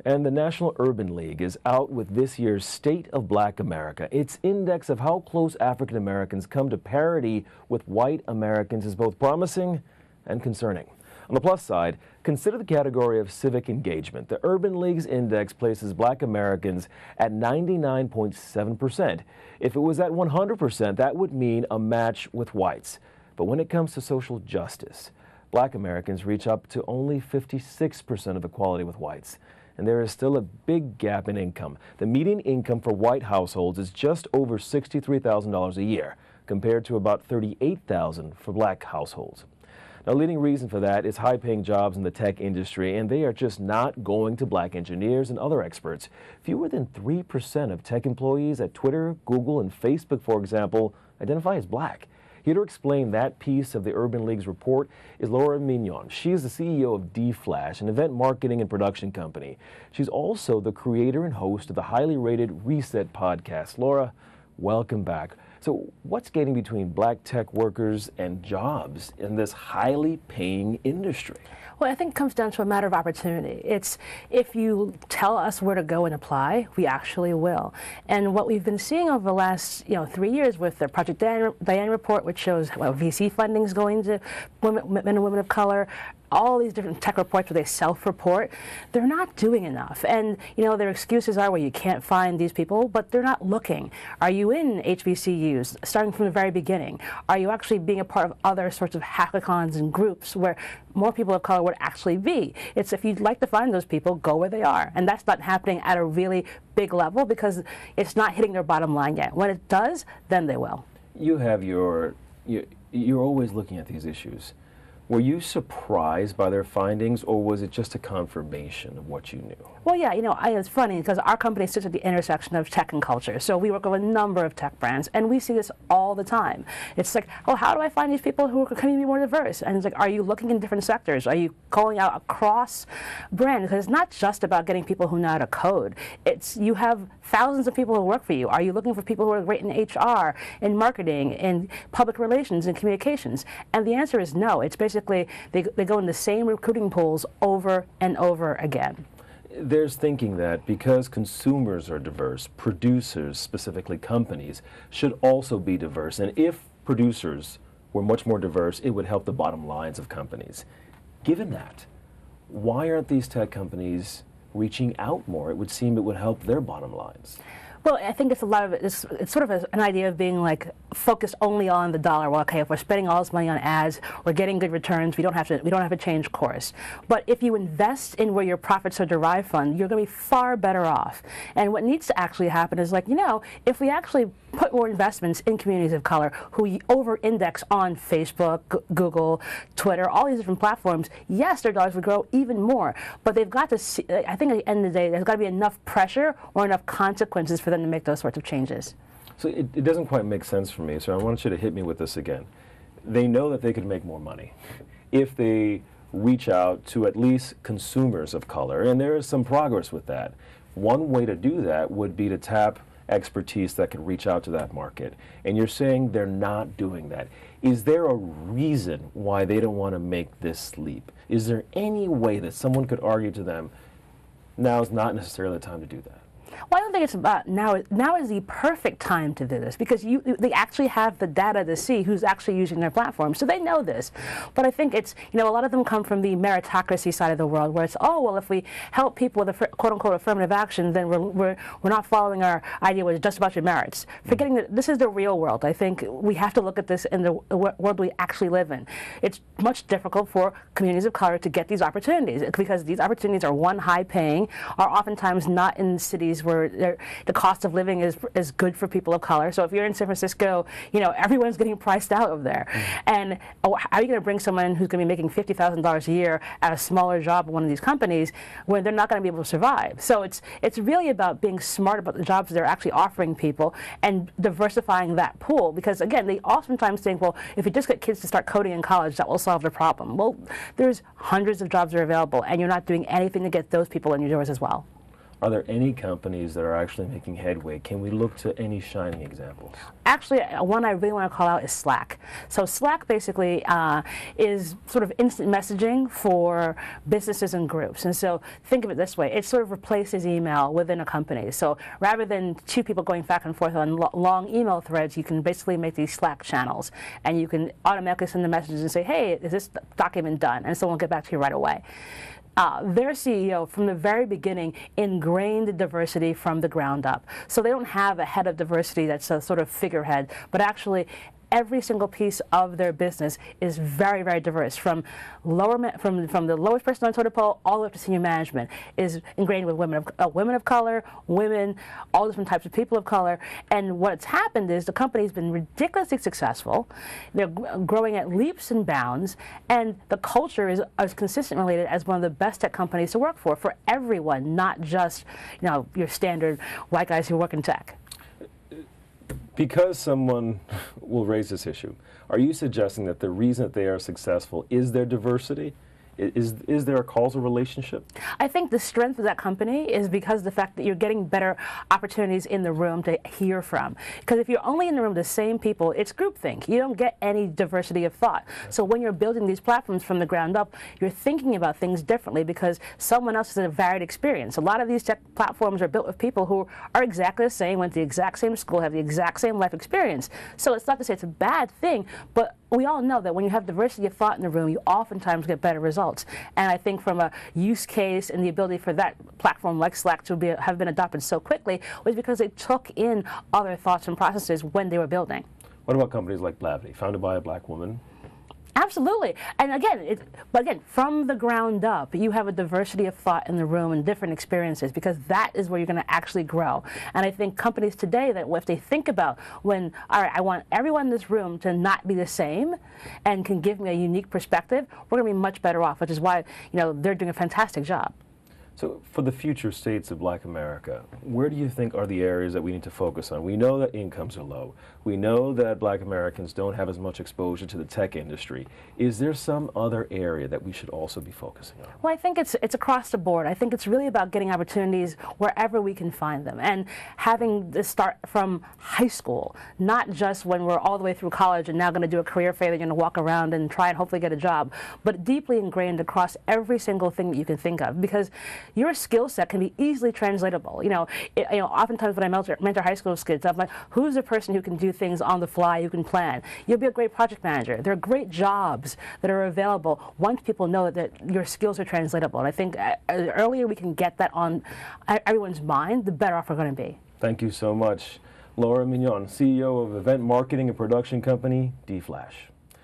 and the National Urban League is out with this year's State of Black America. Its index of how close African Americans come to parity with white Americans is both promising and concerning. On the plus side, consider the category of civic engagement. The Urban League's index places Black Americans at 99.7%. If it was at 100%, that would mean a match with whites. But when it comes to social justice, Black Americans reach up to only 56% of equality with whites. And there is still a big gap in income. The median income for white households is just over $63,000 a year, compared to about $38,000 for black households. Now, a leading reason for that is high-paying jobs in the tech industry, and they are just not going to black engineers and other experts. Fewer than 3% of tech employees at Twitter, Google, and Facebook, for example, identify as black. Here to explain that piece of the Urban League's report is Laura Mignott. She is the CEO of DFlash, an event marketing and production company. She's also the creator and host of the highly rated Reset podcast. Laura, welcome back. So what's getting between black tech workers and jobs in this highly paying industry? Well, I think it comes down to a matter of opportunity. It's if you tell us where to go and apply, we actually will. And what we've been seeing over the last 3 years with the Project Diane report, which shows VC funding is going to men and women of color, all these different tech reports where they self-report, they're not doing enough. And, their excuses are, well, you can't find these people, but they're not looking. Are you in HBCUs, starting from the very beginning? Are you actually being a part of other sorts of hackathons and groups where more people of color would actually be? It's if you'd like to find those people, go where they are. And that's not happening at a really big level because it's not hitting their bottom line yet. When it does, then they will. You have you're always looking at these issues. Were you surprised by their findings, or was it just a confirmation of what you knew? Well, yeah, it's funny because our company sits at the intersection of tech and culture. So we work with a number of tech brands, and we see this all the time. It's like, oh, how do I find these people who can be more diverse? And it's like, are you looking in different sectors? Are you calling out across brands? Because it's not just about getting people who know how to code. It's you have thousands of people who work for you. Are you looking for people who are great in HR, in marketing, in public relations, and communications? And the answer is no. It's basically they go in the same recruiting pools over and over again. There's thinking that because consumers are diverse, producers, specifically companies, should also be diverse. And if producers were much more diverse, it would help the bottom lines of companies. Given that, why aren't these tech companies reaching out more? It would seem it would help their bottom lines. Well, I think it's a lot of it. It's sort of an idea of being focused only on the dollar. Well, okay, if we're spending all this money on ads, we're getting good returns. We don't have to change course. But if you invest in where your profits are derived from, you're going to be far better off. And what needs to actually happen is if we actually put more investments in communities of color who over-index on Facebook, Google, Twitter, all these different platforms, yes, their dollars would grow even more. But they've got to see. I think at the end of the day, there's got to be enough pressure or enough consequences for them to make those sorts of changes. So it doesn't quite make sense for me, so I want you to hit me with this again. They know that they could make more money if they reach out to at least consumers of color, and there is some progress with that. One way to do that would be to tap expertise that can reach out to that market. And you're saying they're not doing that. Is there a reason why they don't want to make this leap? Is there any way that someone could argue to them, now is not necessarily the time to do that? Well, I don't think it's about now. Now is the perfect time to do this because they actually have the data to see who's actually using their platform, so they know this. But I think it's a lot of them come from the meritocracy side of the world, where it's if we help people with a quote unquote affirmative action, then we're not following our idea was just about your merits. Forgetting that this is the real world. I think we have to look at this in the world we actually live in. It's much difficult for communities of color to get these opportunities because these opportunities are high paying, are oftentimes not in cities where the cost of living is good for people of color. So if you're in San Francisco, everyone's getting priced out of there. And how are you going to bring someone who's going to be making $50,000 a year at a smaller job at one of these companies when they're not going to be able to survive? So it's really about being smart about the jobs they're actually offering people and diversifying that pool. Because again, they oftentimes think, well, if you just get kids to start coding in college, that will solve the problem. Well, there's hundreds of jobs that are available, and you're not doing anything to get those people in your doors as well. Are there any companies that are actually making headway? Can we look to any shining examples? Actually, one I really want to call out is Slack. So Slack basically is sort of instant messaging for businesses and groups. And so think of it this way. It sort of replaces email within a company. So rather than two people going back and forth on long email threads, you can basically make these Slack channels. And you can automatically send the messages and say, hey, is this document done? And someone will get back to you right away. Their CEO, from the very beginning, ingrained diversity from the ground up. So they don't have a head of diversity that's a sort of figurehead, but actually every single piece of their business is very, very diverse. From the lowest person on the totem pole all the way up to senior management is ingrained with women of color, women, all different types of people of color. And what's happened is the company's been ridiculously successful. They're growing at leaps and bounds, and the culture is as consistently rated as one of the best tech companies to work for everyone, not just your standard white guys who work in tech. Because someone will raise this issue, are you suggesting that the reason that they are successful is their diversity? Is there a causal relationship? I think the strength of that company is because of the fact that you're getting better opportunities in the room to hear from. Because if you're only in the room with the same people, it's groupthink. You don't get any diversity of thought. So when you're building these platforms from the ground up, you're thinking about things differently because someone else has a varied experience. A lot of these tech platforms are built with people who are exactly the same, went to the exact same school, have the exact same life experience. So it's not to say it's a bad thing, but we all know that when you have diversity of thought in the room, you oftentimes get better results. And I think from a use case and the ability for that platform like Slack to have been adopted so quickly was because they took in other thoughts and processes when they were building. What about companies like Blavity, founded by a black woman? Absolutely. And again, from the ground up, you have a diversity of thought in the room and different experiences because that is where you're going to actually grow. And I think companies today that if they think about all right, I want everyone in this room to not be the same and can give me a unique perspective, we're going to be much better off, which is why, they're doing a fantastic job. So for the future states of Black America, where do you think are the areas that we need to focus on? We know that incomes are low. We know that Black Americans don't have as much exposure to the tech industry. Is there some other area that we should also be focusing on? Well, I think it's across the board. I think it's really about getting opportunities wherever we can find them and having this start from high school, not just when we're all the way through college and now going to do a career fair, you're going to walk around and try and hopefully get a job, but deeply ingrained across every single thing that you can think of because your skill set can be easily translatable. Oftentimes when I mentor high school kids, I'm like, who's the person who can do things on the fly, who can plan? You'll be a great project manager. There are great jobs that are available once people know that your skills are translatable. And I think the earlier we can get that on everyone's mind, the better off we're going to be. Thank you so much. Laura Mignott, CEO of event marketing and production company, DFlash.